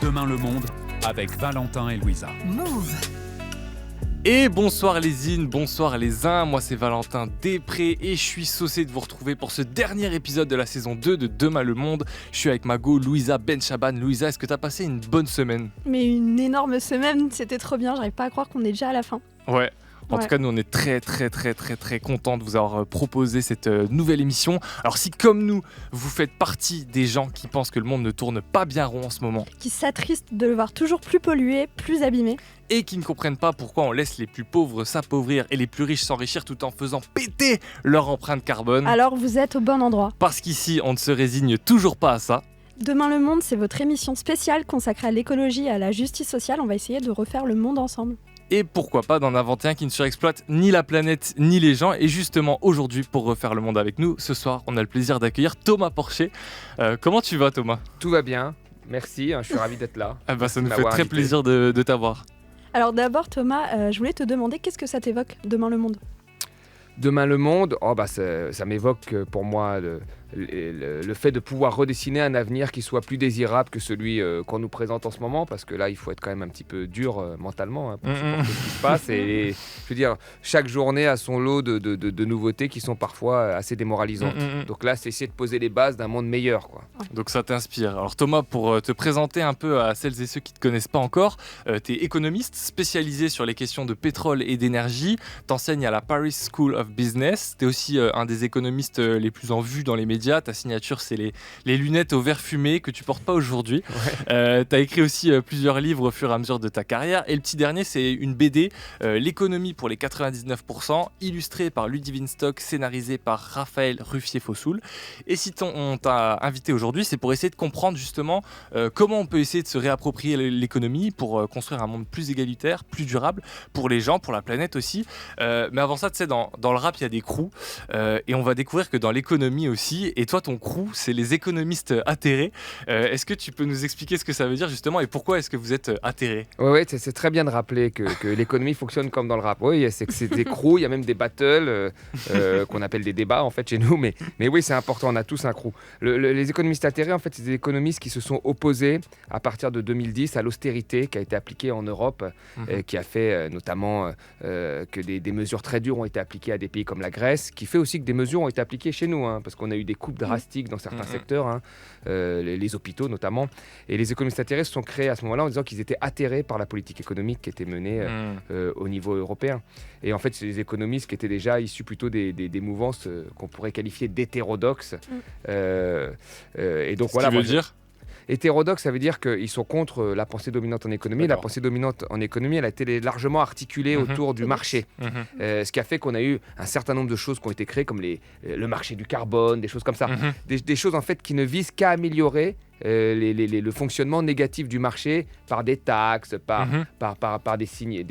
Demain le monde avec Valentin et Louisa. Move. Et bonsoir les in, bonsoir les uns, moi c'est Valentin Després et je suis saucé de vous retrouver pour ce dernier épisode de la saison 2 de Demain le monde. Je suis avec ma go Louisa Benchaban. Louisa, est-ce que t'as passé une bonne semaine ? Mais une énorme semaine, c'était trop bien, j'arrive pas à croire qu'on est déjà à la fin. Ouais. En tout cas, nous, on est très contents de vous avoir proposé cette nouvelle émission. Alors, si comme nous, vous faites partie des gens qui pensent que le monde ne tourne pas bien rond en ce moment, Qui s'attristent de le voir toujours plus pollué, plus abîmé. et qui ne comprennent pas pourquoi on laisse les plus pauvres s'appauvrir et les plus riches s'enrichir tout en faisant péter leur empreinte carbone, Alors vous êtes au bon endroit. parce qu'ici, on ne se résigne toujours pas à ça. Demain le monde, c'est votre émission spéciale consacrée à l'écologie et à la justice sociale. On va essayer de refaire le monde ensemble. Et pourquoi pas d'en inventer un qui ne surexploite ni la planète ni les gens. Et justement, aujourd'hui, pour refaire le monde avec nous, ce soir, on a le plaisir d'accueillir Thomas Porcher. Comment tu vas, Thomas ? Tout va bien, merci, je suis ravi d'être là. Ça nous fait m'avoir très invité. plaisir de t'avoir. Alors d'abord Thomas, je voulais te demander qu'est-ce que ça t'évoque, Demain le monde ? Demain le monde, ça m'évoque pour moi le fait de pouvoir redessiner un avenir qui soit plus désirable que celui qu'on nous présente en ce moment, parce que là il faut être quand même un petit peu dur mentalement pour supporter ce qui se passe, et je veux dire, chaque journée a son lot de nouveautés qui sont parfois assez démoralisantes. Donc là c'est essayer de poser les bases d'un monde meilleur, quoi. Donc ça t'inspire. Alors Thomas, pour te présenter un peu à celles et ceux qui ne te connaissent pas encore, tu es économiste spécialisé sur les questions de pétrole et d'énergie, t'enseignes à la Paris School of Business, tu es aussi un des économistes les plus en vue dans les médias, ta signature c'est les lunettes au verre fumé que tu portes pas aujourd'hui. Ouais. Tu as écrit aussi plusieurs livres au fur et à mesure de ta carrière, et le petit dernier c'est une BD, L'économie pour les 99%, illustrée par Ludivine Stock, scénarisée par Raphaël Ruffier-Fossoul. Et si on t'a invité aujourd'hui, c'est pour essayer de comprendre justement comment on peut essayer de se réapproprier l'économie pour construire un monde plus égalitaire, plus durable, pour les gens, pour la planète aussi. Mais avant ça, tu sais, dans le rap, il y a des crews, et on va découvrir que dans l'économie aussi, et toi, ton crew, c'est les économistes atterrés. Est-ce que tu peux nous expliquer ce que ça veut dire justement, et pourquoi est-ce que vous êtes atterrés ? Ouais, c'est très bien de rappeler que l'économie fonctionne comme dans le rap. Oui, c'est que c'est des crews, il y a même des battles qu'on appelle des débats en fait chez nous, mais oui, c'est important, on a tous un crew. Les économistes atterrés, en fait, c'est des économistes qui se sont opposés à partir de 2010 à l'austérité qui a été appliquée en Europe, qui a fait notamment que des mesures très dures ont été appliquées à des pays comme la Grèce, qui fait aussi que des mesures ont été appliquées chez nous, parce qu'on a eu des coupes drastiques dans certains secteurs, les hôpitaux notamment. Et les économistes atterrés se sont créés à ce moment-là en disant qu'ils étaient atterrés par la politique économique qui était menée au niveau européen. Et en fait, c'est des économistes qui étaient déjà issus plutôt des mouvances qu'on pourrait qualifier d'hétérodoxes. Et donc, Ce qui veut dire ? Hétérodoxe, ça veut dire qu'ils sont contre la pensée dominante en économie. D'accord. La pensée dominante en économie, elle a été largement articulée autour du marché. Ce qui a fait qu'on a eu un certain nombre de choses qui ont été créées, comme le marché du carbone, des choses comme ça. Des choses en fait qui ne visent qu'à améliorer le fonctionnement négatif du marché par des taxes, par des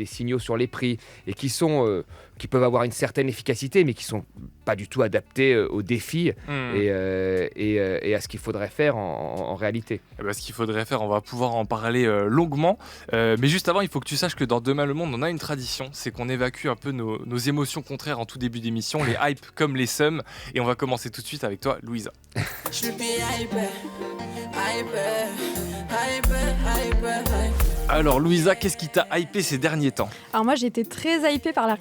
signaux sur les prix, et qui peuvent avoir une certaine efficacité, mais qui ne sont pas du tout adaptés aux défis et à ce qu'il faudrait faire en réalité. Eh ben, ce qu'il faudrait faire, on va pouvoir en parler longuement. Mais juste avant, il faut que tu saches que dans Demain le monde, on a une tradition, c'est qu'on évacue un peu nos émotions contraires en tout début d'émission, les hypes comme les seums. Et on va commencer tout de suite avec toi, Louisa. Alors Louisa, qu'est-ce qui t'a hypé ces derniers temps ? Alors moi j'ai été très hypée par la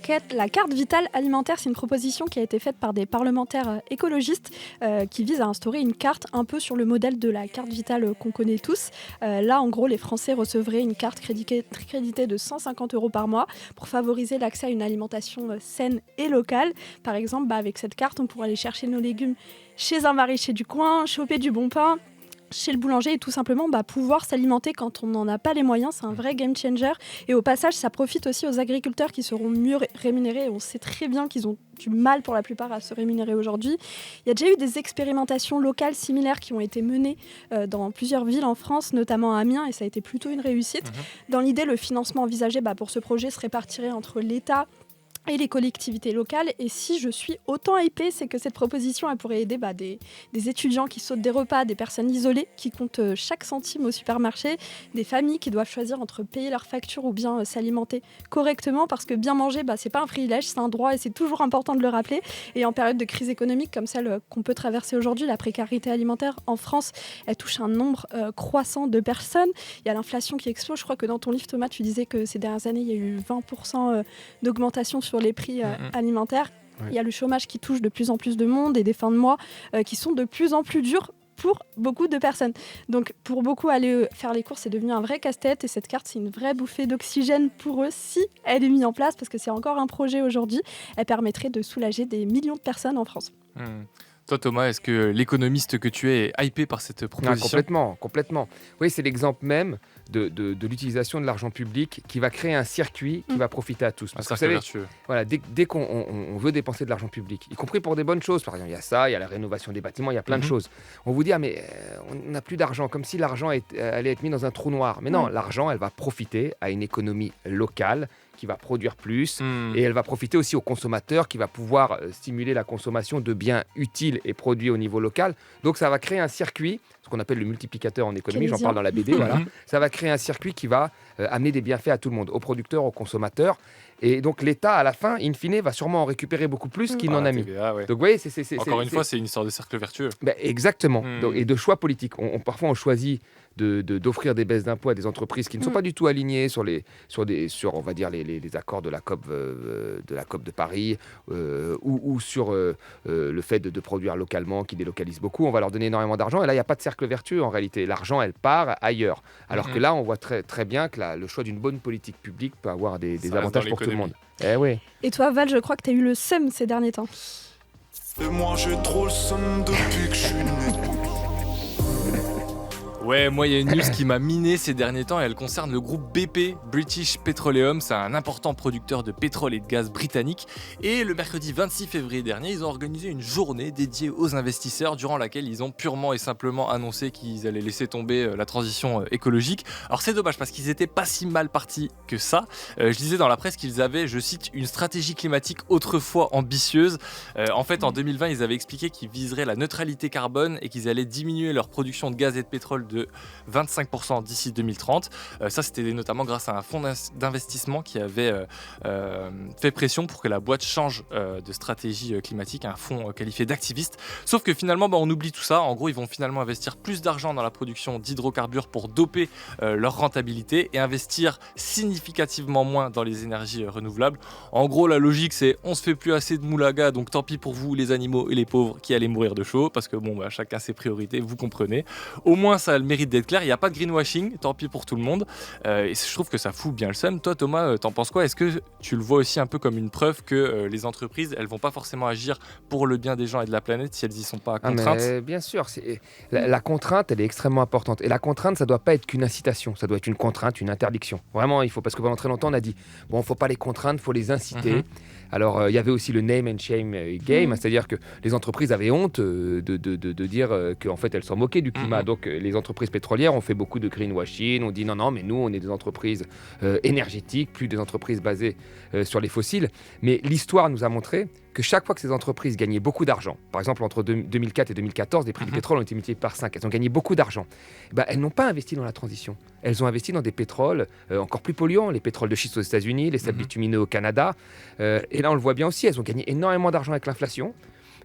carte vitale alimentaire. C'est une proposition qui a été faite par des parlementaires écologistes qui vise à instaurer une carte un peu sur le modèle de la carte vitale qu'on connaît tous. Là en gros les Français recevraient une carte créditée de 150 € par mois pour favoriser l'accès à une alimentation saine et locale. Par exemple, avec cette carte on pourrait aller chercher nos légumes chez un maraîcher du coin, choper du bon pain chez le boulanger et tout simplement pouvoir s'alimenter quand on n'en a pas les moyens. C'est un vrai game changer, et au passage ça profite aussi aux agriculteurs qui seront mieux rémunérés. On sait très bien qu'ils ont du mal pour la plupart à se rémunérer aujourd'hui. Il y a déjà eu des expérimentations locales similaires qui ont été menées dans plusieurs villes en France, notamment à Amiens, et ça a été plutôt une réussite. Dans l'idée, le financement envisagé pour ce projet se répartirait entre l'État et les collectivités locales. Et si je suis autant hypée, c'est que cette proposition elle pourrait aider des étudiants qui sautent des repas, des personnes isolées qui comptent chaque centime au supermarché, des familles qui doivent choisir entre payer leurs factures ou bien s'alimenter correctement, parce que bien manger, c'est pas un privilège, c'est un droit et c'est toujours important de le rappeler. Et en période de crise économique comme celle qu'on peut traverser aujourd'hui, la précarité alimentaire en France, elle touche un nombre croissant de personnes. Il y a l'inflation qui explose. Je crois que dans ton livre, Thomas, tu disais que ces dernières années, il y a eu 20% d'augmentation sur les prix alimentaires. Ouais. Il y a le chômage qui touche de plus en plus de monde et des fins de mois qui sont de plus en plus dures pour beaucoup de personnes. Donc pour beaucoup, aller faire les courses, c'est devenu un vrai casse-tête, et cette carte, c'est une vraie bouffée d'oxygène pour eux si elle est mise en place, parce que c'est encore un projet aujourd'hui. Elle permettrait de soulager des millions de personnes en France. Toi, Thomas, est-ce que l'économiste que tu es est hypé par cette proposition ? Complètement. Oui, c'est l'exemple même de l'utilisation de l'argent public qui va créer un circuit qui va profiter à tous. Un Parce que cercle vertueux. voilà, dès qu'on veut dépenser de l'argent public, y compris pour des bonnes choses, par exemple, il y a ça, il y a la rénovation des bâtiments, il y a plein de choses. On vous dit, on n'a plus d'argent, comme si l'argent allait être mis dans un trou noir. Mais non, l'argent, elle va profiter à une économie locale qui va produire plus, et elle va profiter aussi aux consommateurs qui va pouvoir stimuler la consommation de biens utiles et produits au niveau local. Donc ça va créer un circuit, ce qu'on appelle le multiplicateur en économie, j'en parle dans la BD, voilà. Ça va créer un circuit qui va amener des bienfaits à tout le monde, aux producteurs, aux consommateurs. Et donc l'État, à la fin, in fine, va sûrement en récupérer beaucoup plus qu'il n'en a mis. TVA, ouais. Donc vous voyez, Encore une fois, c'est une histoire de cercle vertueux. Exactement. Donc, et de choix politiques. Parfois, on choisit d'offrir des baisses d'impôts à des entreprises qui ne sont pas du tout alignées sur on va dire, les accords de la COP de Paris, ou sur le fait de produire localement, qui délocalise beaucoup. On va leur donner énormément d'argent. Et là, il n'y a pas de cercle vertueux en réalité. L'argent, elle part ailleurs. Alors que là, on voit très, très bien que le choix d'une bonne politique publique peut avoir des avantages pour tout le monde. Oui. Et toi, Val, je crois que tu as eu le seum ces derniers temps. Et moi j'ai trop le seum depuis que je suis né. Ouais, moi, il y a une news qui m'a miné ces derniers temps, et elle concerne le groupe BP, British Petroleum. C'est un important producteur de pétrole et de gaz britannique. Et le mercredi 26 février dernier, ils ont organisé une journée dédiée aux investisseurs, durant laquelle ils ont purement et simplement annoncé qu'ils allaient laisser tomber la transition écologique. Alors c'est dommage, parce qu'ils n'étaient pas si mal partis que ça. Je lisais dans la presse qu'ils avaient, je cite, une stratégie climatique autrefois ambitieuse. En fait, en 2020, ils avaient expliqué qu'ils viseraient la neutralité carbone et qu'ils allaient diminuer leur production de gaz et de pétrole de 25% d'ici 2030. Ça, c'était notamment grâce à un fonds d'investissement qui avait fait pression pour que la boîte change de stratégie climatique, un fonds qualifié d'activiste. Sauf que finalement, on oublie tout ça. En gros, ils vont finalement investir plus d'argent dans la production d'hydrocarbures pour doper leur rentabilité, et investir significativement moins dans les énergies renouvelables. En gros, la logique, c'est on se fait plus assez de moulaga, donc tant pis pour vous, les animaux et les pauvres qui allez mourir de chaud, parce que chacun ses priorités, vous comprenez. Au moins, ça a le mérite d'être clair. Il n'y a pas de greenwashing, tant pis pour tout le monde. Et je trouve que ça fout bien le seum. Toi, Thomas, t'en penses quoi ? Est-ce que tu le vois aussi un peu comme une preuve que les entreprises, elles vont pas forcément agir pour le bien des gens et de la planète si elles y sont pas contraintes ? Bien sûr, la contrainte, elle est extrêmement importante. Et la contrainte, ça doit pas être qu'une incitation, ça doit être une contrainte, une interdiction. Vraiment, il faut, parce que pendant très longtemps, on a dit faut pas les contraindre, faut les inciter. Alors, il y avait aussi le name and shame game, c'est-à-dire que les entreprises avaient honte de dire qu'en fait, elles s'en moquaient du climat. Donc, les entreprises pétrolières ont fait beaucoup de greenwashing. On dit non, mais nous, on est des entreprises énergétiques, plus des entreprises basées sur les fossiles. Mais l'histoire nous a montré que chaque fois que ces entreprises gagnaient beaucoup d'argent, par exemple entre 2004 et 2014, les prix du pétrole ont été multipliés par 5, elles ont gagné beaucoup d'argent. Elles n'ont pas investi dans la transition. Elles ont investi dans des pétroles encore plus polluants, les pétroles de schiste aux États-Unis, les sables bitumineux au Canada. Et là, on le voit bien aussi, elles ont gagné énormément d'argent avec l'inflation.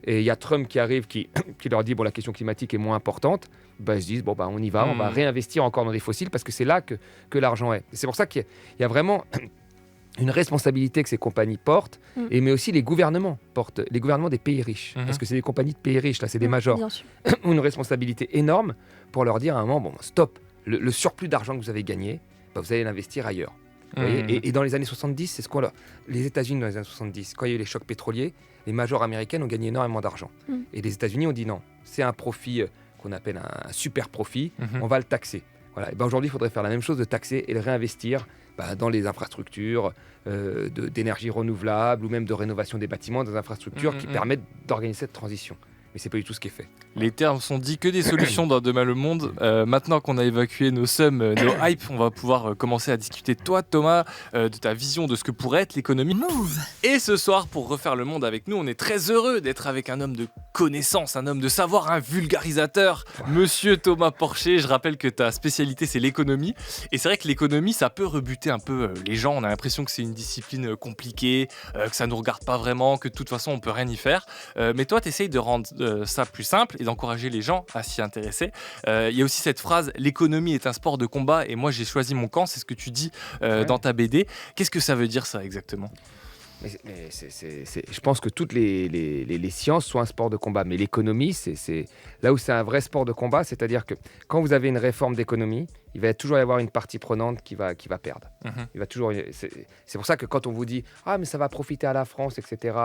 Et il y a Trump qui arrive, qui leur dit la question climatique est moins importante. Ils se disent on y va, on va réinvestir encore dans des fossiles, parce que c'est là que l'argent est. Et c'est pour ça qu'il y a vraiment une responsabilité que ces compagnies portent, mais aussi les gouvernements portent, les gouvernements des pays riches, parce que c'est des compagnies de pays riches, là, c'est des majors, ont une responsabilité énorme pour leur dire à un moment, stop, le surplus d'argent que vous avez gagné, vous allez l'investir ailleurs. Et dans les années 70, c'est ce qu'on a. Les États-Unis, dans les années 70, quand il y a eu les chocs pétroliers, les majors américaines ont gagné énormément d'argent. Et les États-Unis ont dit non, c'est un profit qu'on appelle un super profit, on va le taxer. Voilà. Et aujourd'hui, il faudrait faire la même chose, de taxer et de réinvestir dans les infrastructures d'énergie renouvelable, ou même de rénovation des bâtiments, des infrastructures qui permettent d'organiser cette transition. mais c'est pas du tout ce qui est fait. Les termes sont dits que des solutions dans Demain le Monde. Maintenant qu'on a évacué nos sommes, nos hypes, on va pouvoir commencer à discuter, toi Thomas, de ta vision de ce que pourrait être l'économie. Et ce soir, pour refaire le monde avec nous, on est très heureux d'être avec un homme de connaissance, un homme de savoir, un vulgarisateur, monsieur Thomas Porcher. Je rappelle que ta spécialité, c'est l'économie. Et c'est vrai que l'économie, ça peut rebuter un peu les gens. On a l'impression que c'est une discipline compliquée, que ça ne nous regarde pas vraiment, que de toute façon, on peut rien y faire. Mais toi, tu essayes de rendre ça plus simple et d'encourager les gens à s'y intéresser. Il y a aussi cette phrase « l'économie est un sport de combat et moi j'ai choisi mon camp », c'est ce que tu dis dans ta BD. Qu'est-ce que ça veut dire ça exactement ? Je pense que toutes les sciences sont un sport de combat, mais l'économie, c'est là où c'est un vrai sport de combat, c'est-à-dire que quand vous avez une réforme d'économie, il va toujours y avoir une partie prenante qui va perdre. Il va toujours. C'est pour ça que quand on vous dit ah mais ça va profiter à la France, etc.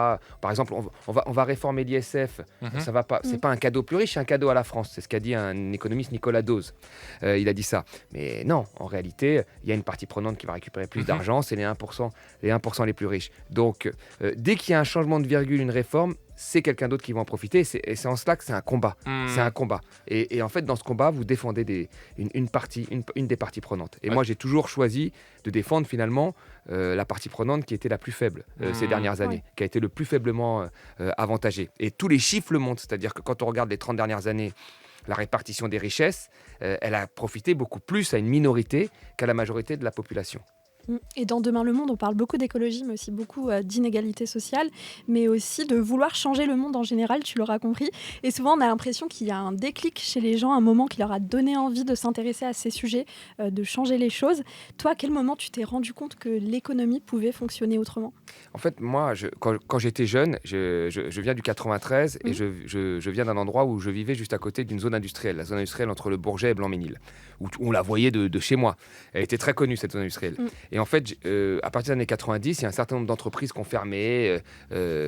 Par exemple, on va réformer l'ISF, ça va pas. C'est pas un cadeau plus riche, c'est un cadeau à la France. C'est ce qu'a dit un économiste, Nicolas Dose. Il a dit ça. Mais non, en réalité, il y a une partie prenante qui va récupérer plus d'argent, c'est les 1% les plus riches. Donc dès qu'il y a un changement de virgule, une réforme, c'est quelqu'un d'autre qui va en profiter. Et c'est en cela que c'est un combat. C'est un combat. Et en fait, dans ce combat, vous défendez une des parties prenantes. Et moi, j'ai toujours choisi de défendre finalement la partie prenante qui était la plus faible ces dernières années, qui a été le plus faiblement avantagée. Et tous les chiffres le montrent. C'est-à-dire que quand on regarde les 30 dernières années, la répartition des richesses, elle a profité beaucoup plus à une minorité qu'à la majorité de la population. Et dans Demain le Monde, on parle beaucoup d'écologie, mais aussi beaucoup d'inégalité sociale, mais aussi de vouloir changer le monde en général, tu l'auras compris. Et souvent, on a l'impression qu'il y a un déclic chez les gens, un moment qui leur a donné envie de s'intéresser à ces sujets, de changer les choses. Toi, à quel moment tu t'es rendu compte que l'économie pouvait fonctionner autrement ? En fait, moi, quand j'étais jeune, je viens du 93 et je viens d'un endroit où je vivais juste à côté d'une zone industrielle, la zone industrielle entre le Bourget et Blanc-Ménil, où on la voyait de chez moi. Elle était très connue, cette zone industrielle. Et en fait, à partir des années 90, il y a un certain nombre d'entreprises qui ont fermé,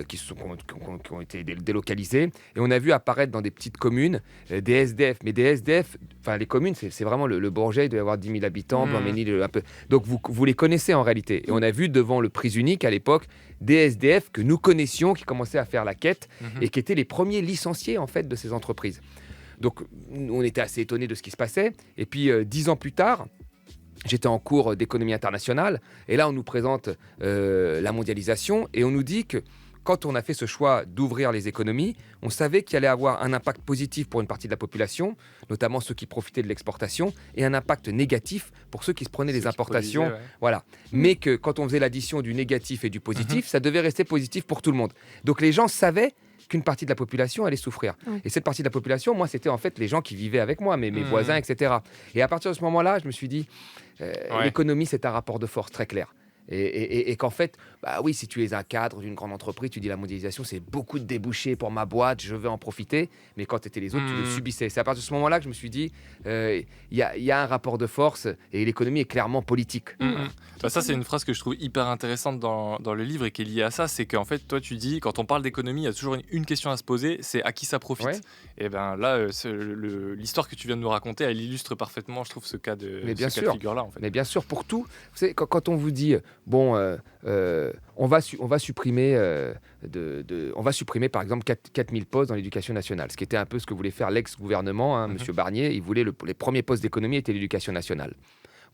qui ont été délocalisées. Et on a vu apparaître dans des petites communes des SDF. Mais des SDF, enfin les communes, c'est vraiment le Bourget, il doit y avoir 10 000 habitants, Blanc-Ménil, un peu. Donc vous les connaissez en réalité. Et on a vu devant le prix unique à l'époque des SDF que nous connaissions, qui commençaient à faire la quête et qui étaient les premiers licenciés en fait de ces entreprises. Donc on était assez étonnés de ce qui se passait. Et puis 10 ans plus tard, j'étais en cours d'économie internationale et là on nous présente la mondialisation et on nous dit que quand on a fait ce choix d'ouvrir les économies, on savait qu'il allait avoir un impact positif pour une partie de la population, notamment ceux qui profitaient de l'exportation, et un impact négatif pour ceux qui se prenaient des importations. Voilà. Mais que quand on faisait l'addition du négatif et du positif, ça devait rester positif pour tout le monde. Donc les gens savaient qu'une partie de la population allait souffrir. Et cette partie de la population, moi, c'était en fait les gens qui vivaient avec moi, mes voisins, etc. Et à partir de ce moment-là, je me suis dit, l'économie, c'est un rapport de force très clair. Et qu'en fait, bah oui, si tu es un cadre d'une grande entreprise, tu dis la mondialisation, c'est beaucoup de débouchés pour ma boîte, je vais en profiter. Mais quand tu étais les autres, tu le subissais. C'est à partir de ce moment-là que je me suis dit, il y a un rapport de force et l'économie est clairement politique. Bah ça, c'est une phrase que je trouve hyper intéressante dans le livre et qui est liée à ça. C'est qu'en fait, toi, tu dis, quand on parle d'économie, il y a toujours une question à se poser, c'est à qui ça profite. Et bien là, l'histoire que tu viens de nous raconter, elle illustre parfaitement, je trouve, ce cas de figure-là. En fait. Mais bien sûr, pour tout. Vous savez, quand on vous dit, bon, on va supprimer par exemple 4000 postes dans l'éducation nationale, ce qui était un peu ce que voulait faire l'ex-gouvernement, Monsieur Barnier. Il voulait les premiers postes d'économie étaient l'éducation nationale.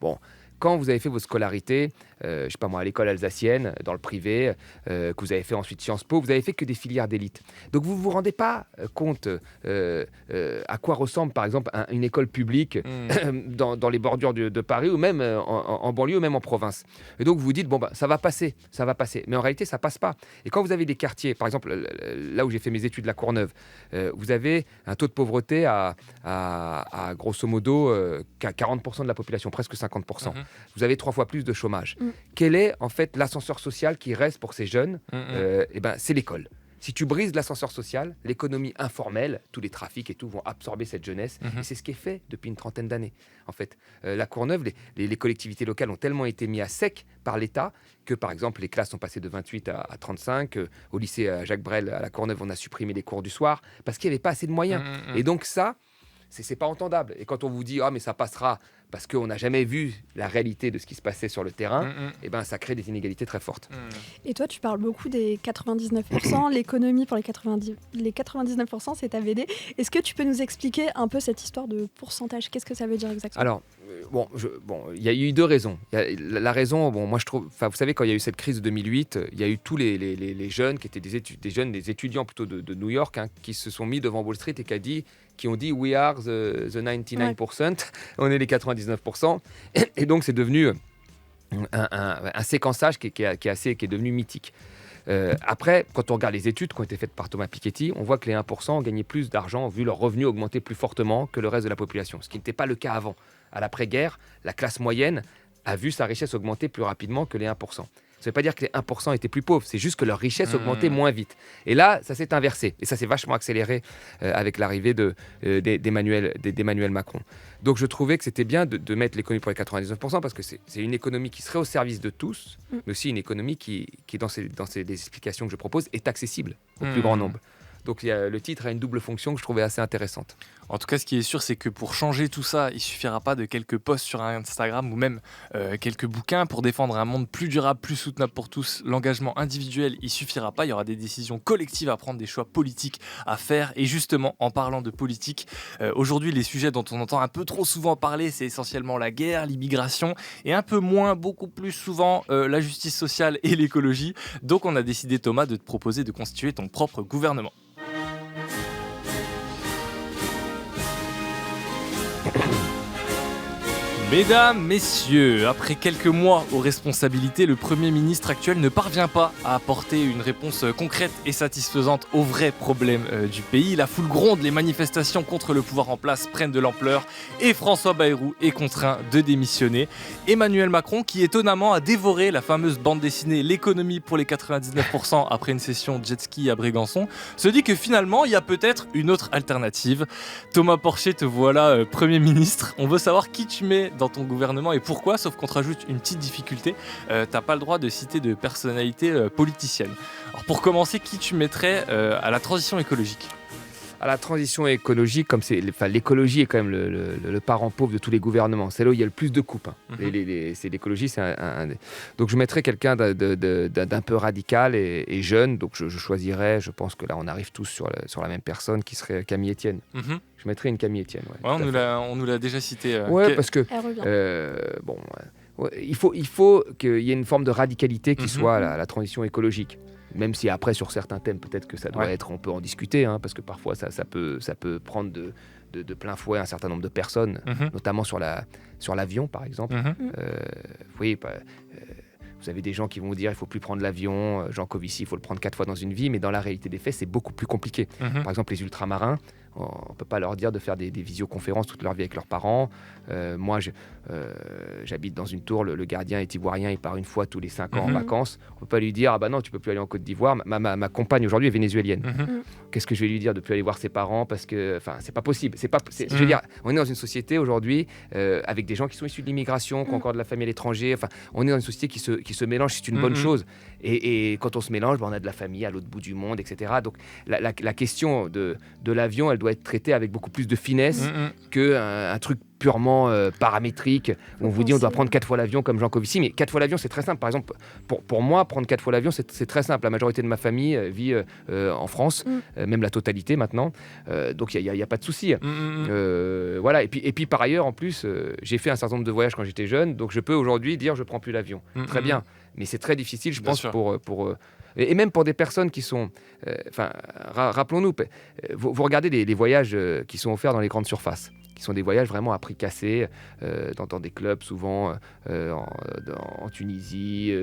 Bon, quand vous avez fait vos scolarités, je sais pas moi, à l'école alsacienne, dans le privé, que vous avez fait ensuite Sciences Po, vous avez fait que des filières d'élite. Donc vous vous rendez pas compte à quoi ressemble par exemple une école publique dans les bordures de Paris ou même en banlieue ou même en province. Et donc vous vous dites bon bah ça va passer. Mais en réalité ça passe pas. Et quand vous avez des quartiers, par exemple là où j'ai fait mes études, la Courneuve, vous avez un taux de pauvreté à grosso modo 40% de la population, presque 50%. Vous avez 3 fois plus de chômage. Quel est en fait l'ascenseur social qui reste pour ces jeunes c'est l'école. Si tu brises l'ascenseur social, l'économie informelle, tous les trafics et tout vont absorber cette jeunesse. Et c'est ce qui est fait depuis une trentaine d'années. En fait, la Courneuve, les collectivités locales ont tellement été mis à sec par l'État que, par exemple, les classes sont passées de 28 à 35. Au lycée Jacques Brel, à la Courneuve, on a supprimé les cours du soir parce qu'il n'y avait pas assez de moyens. Et donc ça, c'est pas entendable. Et quand on vous dit, mais ça passera parce qu'on n'a jamais vu la réalité de ce qui se passait sur le terrain, et ben, ça crée des inégalités très fortes. Et toi, tu parles beaucoup des 99%, l'économie pour les 99%, c'est ta BD. Est-ce que tu peux nous expliquer un peu cette histoire de pourcentage ? Qu'est-ce que ça veut dire exactement ? Alors, il y a eu deux raisons. La raison, moi je trouve, vous savez, quand il y a eu cette crise de 2008, il y a eu tous les jeunes qui étaient des étudiants plutôt de New York, qui se sont mis devant Wall Street et qui ont dit we are the 99%, on est les 99%, et donc c'est devenu un séquençage qui est devenu mythique. Après, quand on regarde les études qui ont été faites par Thomas Piketty, on voit que les 1% ont gagné plus d'argent, vu leurs revenus augmenter plus fortement que le reste de la population, ce qui n'était pas le cas avant. À l'après-guerre, la classe moyenne a vu sa richesse augmenter plus rapidement que les 1%. Ça ne veut pas dire que les 1% étaient plus pauvres, c'est juste que leur richesse augmentait moins vite. Et là, ça s'est inversé. Et ça s'est vachement accéléré avec l'arrivée d'Emmanuel Macron. Donc je trouvais que c'était bien de mettre l'économie pour les 99% parce que c'est une économie qui serait au service de tous, mais aussi une économie qui dans les explications que je propose, est accessible au plus grand nombre. Donc le titre a une double fonction que je trouvais assez intéressante. En tout cas, ce qui est sûr, c'est que pour changer tout ça, il suffira pas de quelques posts sur Instagram ou même quelques bouquins. Pour défendre un monde plus durable, plus soutenable pour tous, l'engagement individuel, il suffira pas. Il y aura des décisions collectives à prendre, des choix politiques à faire. Et justement, en parlant de politique, aujourd'hui, les sujets dont on entend un peu trop souvent parler, c'est essentiellement la guerre, l'immigration et un peu moins, beaucoup plus souvent, la justice sociale et l'écologie. Donc, on a décidé, Thomas, de te proposer de constituer ton propre gouvernement. Mesdames, messieurs, après quelques mois aux responsabilités, le Premier ministre actuel ne parvient pas à apporter une réponse concrète et satisfaisante aux vrais problèmes du pays. La foule gronde, les manifestations contre le pouvoir en place prennent de l'ampleur et François Bayrou est contraint de démissionner. Emmanuel Macron, qui étonnamment a dévoré la fameuse bande dessinée L'économie pour les 99% après une session jet ski à Brégançon, se dit que finalement il y a peut-être une autre alternative. Thomas Porcher, te voilà Premier ministre. On veut savoir qui tu mets dans ton gouvernement et pourquoi, sauf qu'on te rajoute une petite difficulté, t'as pas le droit de citer de personnalités politiciennes. Alors pour commencer, qui tu mettrais à la transition écologique ? À la transition écologique, l'écologie est quand même le parent pauvre de tous les gouvernements. C'est là où il y a le plus de coupes. C'est l'écologie, donc je mettrais quelqu'un d'un peu radical et jeune. Donc je choisirais, je pense que là on arrive tous sur la même personne qui serait Camille Etienne. Je mettrais une Camille Etienne. On nous l'a déjà cité. Parce que il faut qu'il y ait une forme de radicalité qui soit la transition écologique. Même si après, sur certains thèmes, peut-être que ça doit être, on peut en discuter, parce que parfois, ça peut prendre de plein fouet un certain nombre de personnes, notamment sur l'avion, par exemple. Vous avez des gens qui vont vous dire il ne faut plus prendre l'avion, Jean Covici, il faut le prendre 4 fois dans une vie, mais dans la réalité des faits, c'est beaucoup plus compliqué. Par exemple, les ultramarins, on ne peut pas leur dire de faire des visioconférences toute leur vie avec leurs parents. Moi, j'habite dans une tour, le gardien est ivoirien, il part une fois tous les 5 ans en vacances. On ne peut pas lui dire « Ah bah non, tu ne peux plus aller en Côte d'Ivoire ». Ma compagne aujourd'hui est vénézuélienne. Qu'est-ce que je vais lui dire de ne plus aller voir ses parents ? Parce que c'est pas possible. Je veux dire, on est dans une société aujourd'hui avec des gens qui sont issus de l'immigration, qui ont encore de la famille à l'étranger. On est dans une société qui se mélange, c'est une bonne chose. Et quand on se mélange, on a de la famille à l'autre bout du monde, etc. Donc la question de l'avion, elle doit être traitée avec beaucoup plus de finesse qu'un truc purement paramétrique où on vous dit on doit prendre 4 fois l'avion comme Jean Covici. Mais 4 fois l'avion, c'est très simple. Par exemple, pour moi, prendre 4 fois l'avion, c'est très simple. La majorité de ma famille vit en France, même la totalité maintenant. Donc il n'y a pas de souci. Voilà. Et puis par ailleurs, en plus, j'ai fait un certain nombre de voyages quand j'étais jeune, donc je peux aujourd'hui dire je prends plus l'avion. Très bien. Mais c'est très difficile, je pense, et même pour des personnes qui sont... rappelons-nous, vous regardez les voyages qui sont offerts dans les grandes surfaces, qui sont des voyages vraiment à prix cassé, dans des clubs souvent en Tunisie,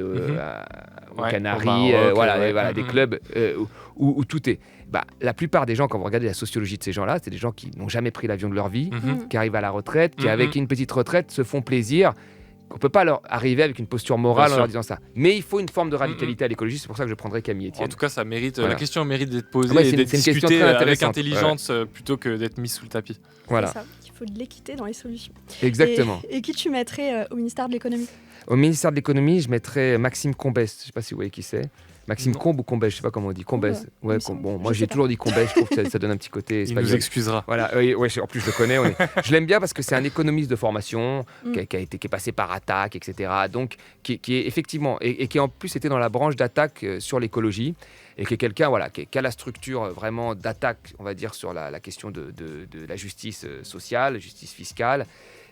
aux Canaries, des clubs où tout est... la plupart des gens, quand vous regardez la sociologie de ces gens-là, c'est des gens qui n'ont jamais pris l'avion de leur vie, qui arrivent à la retraite, qui avec une petite retraite se font plaisir. On ne peut pas leur arriver avec une posture morale en leur disant ça. Mais il faut une forme de radicalité à l'écologie. C'est pour ça que je prendrais Camille Etienne. En tout cas, ça mérite. La question mérite d'être posée et d'être discutée avec intelligence plutôt que d'être mise sous le tapis. Voilà. C'est ça. Il faut de l'équité dans les solutions. Exactement. Et qui tu mettrais au ministère de l'économie ? Au ministère de l'économie, je mettrais Maxime Combest. Je ne sais pas si vous voyez qui c'est. Maxime Non. Combe ou Combes, je sais pas comment on dit. Combes. Ouais, bon, moi Je j'ai sais pas. toujours dit Combes, je trouve que ça donne un petit côté Il espagnol. nous excusera. Voilà, en plus je le connais. Je l'aime bien parce que c'est un économiste de formation qui est passé par Attaque, etc. Donc qui est effectivement et qui en plus était dans la branche d'Attaque sur l'écologie et qui est quelqu'un qui a la structure vraiment d'Attaque, on va dire, sur la question de la justice sociale, justice fiscale.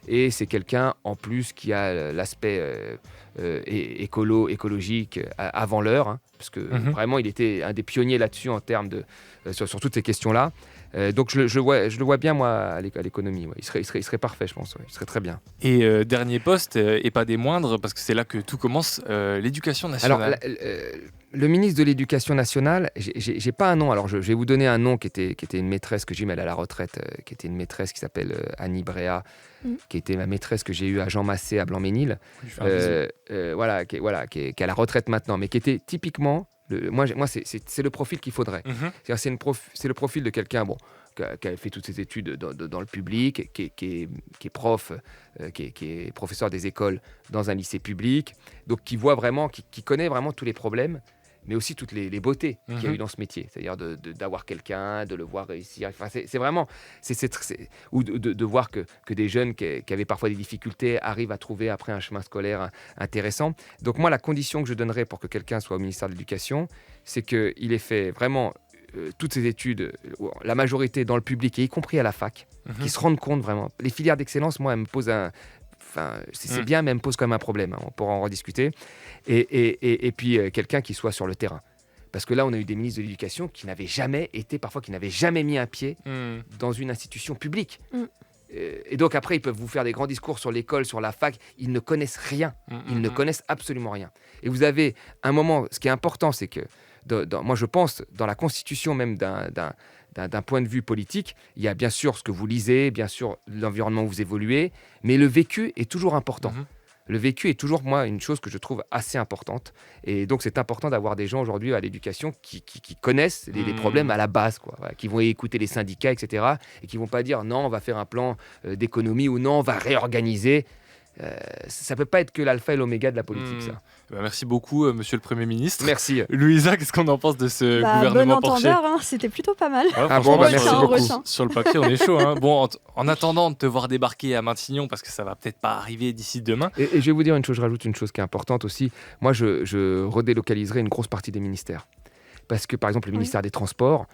Et c'est quelqu'un en plus qui a l'aspect écologique avant l'heure, hein, parce que vraiment il était un des pionniers là-dessus en termes sur toutes ces questions-là. Donc je le vois bien moi à l'économie. Ouais. Il serait parfait, je pense. Ouais. Il serait très bien. Et dernier poste, et pas des moindres, parce que c'est là que tout commence, l'éducation nationale. Alors le ministre de l'Éducation nationale, j'ai pas un nom. Alors je vais vous donner un nom qui était une maîtresse que j'ai eue, mais elle est à la retraite, qui était une maîtresse qui s'appelle Annie Bréa, qui était ma maîtresse que j'ai eue à Jean Massé à Blanc-Ménil. Qui est à la retraite maintenant, mais qui était typiquement moi c'est le profil qu'il faudrait. C'est-à-dire, c'est le profil de quelqu'un qui a fait toutes ses études dans le public, qui est prof, qui est professeur des écoles dans un lycée public, donc qui voit vraiment, qui connaît vraiment tous les problèmes, mais aussi toutes les beautés qu'il y a eu dans ce métier, c'est-à-dire d'avoir quelqu'un, de le voir réussir. Enfin, c'est vraiment, ou de voir que des jeunes qui avaient parfois des difficultés arrivent à trouver après un chemin scolaire intéressant. Donc moi, la condition que je donnerais pour que quelqu'un soit au ministère de l'Éducation, c'est qu'il ait fait vraiment toutes ses études, la majorité dans le public, et y compris à la fac, qui se rendent compte vraiment. Les filières d'excellence, moi, elles me posent c'est bien, mais elles me posent quand même un problème. Hein, on pourra en rediscuter. Et puis, quelqu'un qui soit sur le terrain. Parce que là, on a eu des ministres de l'Éducation qui n'avaient jamais mis un pied dans une institution publique. Et donc, après, ils peuvent vous faire des grands discours sur l'école, sur la fac. Ils ne connaissent rien. Ils ne connaissent absolument rien. Et vous avez un moment, ce qui est important, c'est que, moi, je pense, dans la constitution même d'un point de vue politique, il y a bien sûr ce que vous lisez, bien sûr l'environnement où vous évoluez, mais le vécu est toujours important. Le vécu est toujours, moi, une chose que je trouve assez importante. Et donc, c'est important d'avoir des gens aujourd'hui à l'éducation qui connaissent les problèmes à la base, quoi, voilà, qui vont écouter les syndicats, etc. Et qui ne vont pas dire non, on va faire un plan d'économie ou non, on va réorganiser. Ça ne peut pas être que l'alpha et l'oméga de la politique, ça. Merci beaucoup, monsieur le Premier ministre. Merci. Louisa, qu'est-ce qu'on en pense de ce gouvernement bon Porcher? entendeur, hein, c'était plutôt pas mal. Merci beaucoup. Sur le papier, on est chaud. Hein. Bon, en attendant de te voir débarquer à Matignon, parce que ça va peut-être pas arriver d'ici demain. Et je vais vous dire une chose, je rajoute une chose qui est importante aussi. Moi, je redélocaliserai une grosse partie des ministères. Parce que, par exemple, le ministère des Transports,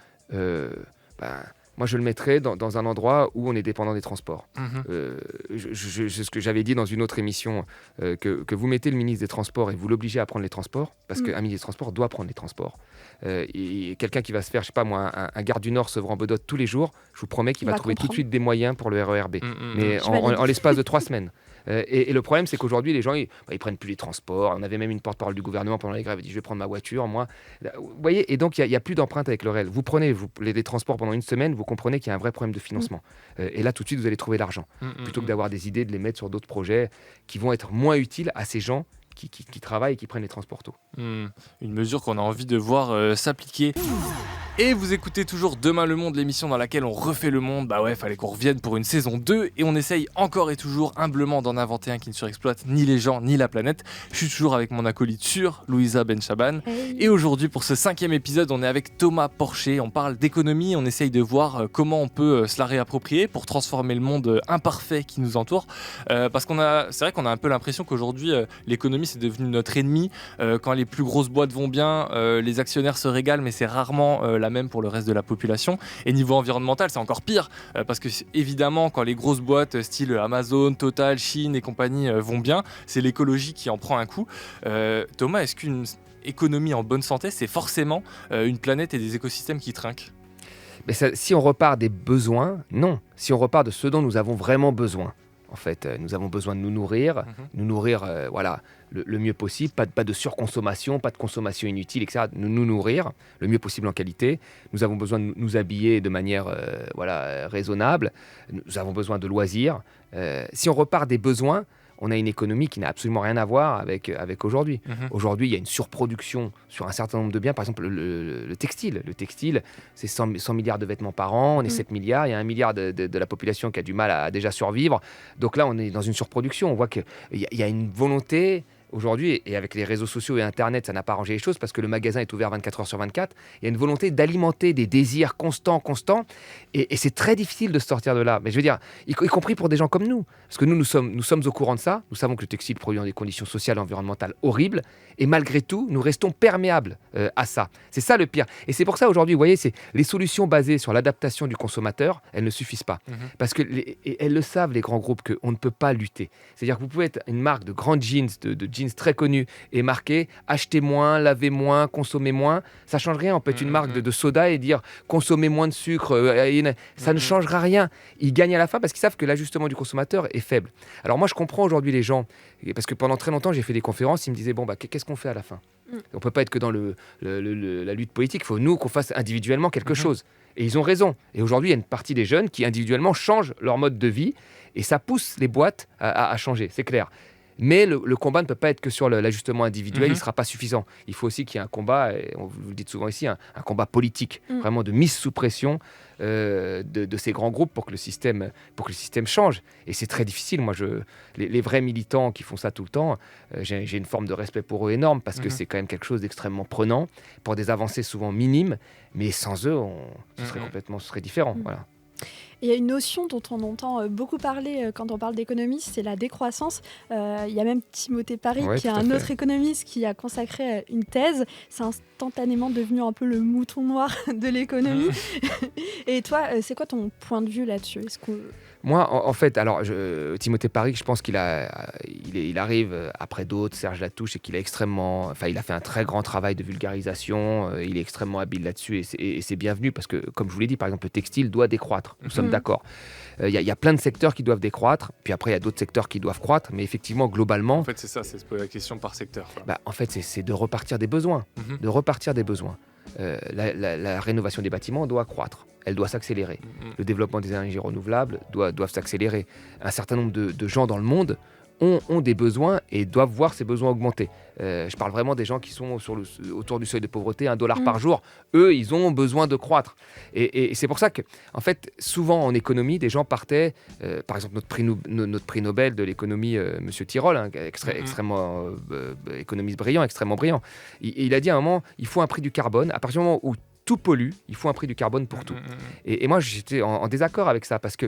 moi, je le mettrais dans un endroit où on est dépendant des transports. Ce que j'avais dit dans une autre émission, que vous mettez le ministre des Transports et vous l'obligez à prendre les transports, parce qu'un ministre des Transports doit prendre les transports. Et quelqu'un qui va se faire, je sais pas moi, un Gare du Nord Sevran-Bedotte tous les jours, je vous promets qu'il va trouver tout de suite des moyens pour le RER B. Mais en l'espace de 3 semaines. Et le problème, c'est qu'aujourd'hui, les gens, ils prennent plus les transports. On avait même une porte-parole du gouvernement pendant les grèves. Elle dit, je vais prendre ma voiture, moi. Vous voyez, et donc, il n'y a plus d'empreinte avec le réel. Vous prenez les transports pendant une semaine, vous comprenez qu'il y a un vrai problème de financement. Et là, tout de suite, vous allez trouver l'argent. Plutôt que d'avoir des idées, de les mettre sur d'autres projets qui vont être moins utiles à ces gens qui travaillent et qui prennent les transports tôt. Une mesure qu'on a envie de voir s'appliquer. Et vous écoutez toujours Demain le Monde, l'émission dans laquelle on refait le monde. Bah ouais, fallait qu'on revienne pour une saison 2 et on essaye encore et toujours humblement d'en inventer un qui ne surexploite ni les gens ni la planète. Je suis toujours avec mon acolyte sûr, Louisa Benchaban. Et aujourd'hui, pour ce 5e épisode, on est avec Thomas Porcher. On parle d'économie, on essaye de voir comment on peut se la réapproprier pour transformer le monde imparfait qui nous entoure. Parce c'est vrai qu'on a un peu l'impression qu'aujourd'hui, l'économie c'est devenu notre ennemi. Quand les plus grosses boîtes vont bien, les actionnaires se régalent, mais c'est rarement la même pour le reste de la population. Et niveau environnemental, c'est encore pire, parce que évidemment, quand les grosses boîtes style Amazon, Total, Chine et compagnie vont bien, c'est l'écologie qui en prend un coup. Thomas, est-ce qu'une économie en bonne santé, c'est forcément une planète et des écosystèmes qui trinquent? Mais si on repart des besoins, non. Si on repart de ce dont nous avons vraiment besoin, en fait, nous avons besoin de nous nourrir, le mieux possible, pas de surconsommation, pas de consommation inutile, etc. Nous nourrir le mieux possible en qualité. Nous avons besoin de nous habiller de manière raisonnable. Nous avons besoin de loisirs. Si on repart des besoins, on a une économie qui n'a absolument rien à voir avec aujourd'hui. Aujourd'hui, il y a une surproduction sur un certain nombre de biens. Par exemple, le textile. Le textile, c'est 100 milliards de vêtements par an. On est 7 milliards. Il y a 1 milliard de la population qui a du mal à déjà survivre. Donc là, on est dans une surproduction. On voit qu'il y a une volonté aujourd'hui, et avec les réseaux sociaux et Internet, ça n'a pas arrangé les choses parce que le magasin est ouvert 24 heures sur 24. Il y a une volonté d'alimenter des désirs constants, et c'est très difficile de sortir de là. Mais je veux dire, y compris pour des gens comme nous. Parce que nous sommes au courant de ça. Nous savons que le textile produit dans des conditions sociales et environnementales horribles. Et malgré tout, nous restons perméables à ça. C'est ça le pire. Et c'est pour ça aujourd'hui, vous voyez, les solutions basées sur l'adaptation du consommateur, elles ne suffisent pas. Parce que elles le savent, les grands groupes, qu'on ne peut pas lutter. C'est-à-dire que vous pouvez être une marque de grandes jeans, de jeans très connue, et marquer achetez moins, lavez moins, consommez moins. Ça ne change rien. On peut être une marque de soda et dire consommez moins de sucre. Ça ne changera rien. Ils gagnent à la fin parce qu'ils savent que l'ajustement du consommateur est faible. Alors moi, je comprends aujourd'hui les gens, parce que pendant très longtemps, j'ai fait des conférences, ils me disaient bon, qu'est-ce qu'on fait à la fin ? On ne peut pas être que dans la lutte politique. Il faut nous qu'on fasse individuellement quelque chose. Et ils ont raison. Et aujourd'hui, il y a une partie des jeunes qui individuellement changent leur mode de vie et ça pousse les boîtes à changer, c'est clair. Mais le combat ne peut pas être que sur l'ajustement individuel, il ne sera pas suffisant. Il faut aussi qu'il y ait un combat, et vous le dites souvent ici, un combat politique, vraiment de mise sous pression de ces grands groupes pour que le système change. Et c'est très difficile. Moi, les vrais militants qui font ça tout le temps, j'ai une forme de respect pour eux énorme parce que c'est quand même quelque chose d'extrêmement prenant pour des avancées souvent minimes. Mais sans eux, ce serait différent. Voilà. Il y a une notion dont on entend beaucoup parler quand on parle d'économie, c'est la décroissance. Il y a même Timothée Parry, qui est un autre économiste qui a consacré une thèse. C'est instantanément devenu un peu le mouton noir de l'économie. Et toi, c'est quoi ton point de vue là-dessus ? Moi, en fait, alors Timothée Parry, je pense qu'il arrive après d'autres, Serge Latouche, et qu'il a il a fait un très grand travail de vulgarisation. Il est extrêmement habile là-dessus, et c'est bienvenu parce que, comme je vous l'ai dit, par exemple, le textile doit décroître. Nous sommes d'accord. Il y a plein de secteurs qui doivent décroître, puis après il y a d'autres secteurs qui doivent croître, mais effectivement, globalement. En fait, c'est ça, c'est se poser la question par secteur. En fait, c'est de repartir des besoins, la rénovation des bâtiments doit croître. Elle doit s'accélérer. Le développement des énergies renouvelables doivent s'accélérer. Un certain nombre de gens dans le monde ont des besoins et doivent voir ces besoins augmenter. Je parle vraiment des gens qui sont autour du seuil de pauvreté, $1 par jour. Eux, ils ont besoin de croître. Et c'est pour ça que, en fait, souvent en économie, des gens partaient, par exemple notre prix Nobel de l'économie, Monsieur Tirole, extrêmement économiste brillant, extrêmement brillant. Il a dit à un moment, il faut un prix du carbone. À partir du moment où tout pollue, il faut un prix du carbone pour tout. Et moi, j'étais en désaccord avec ça parce que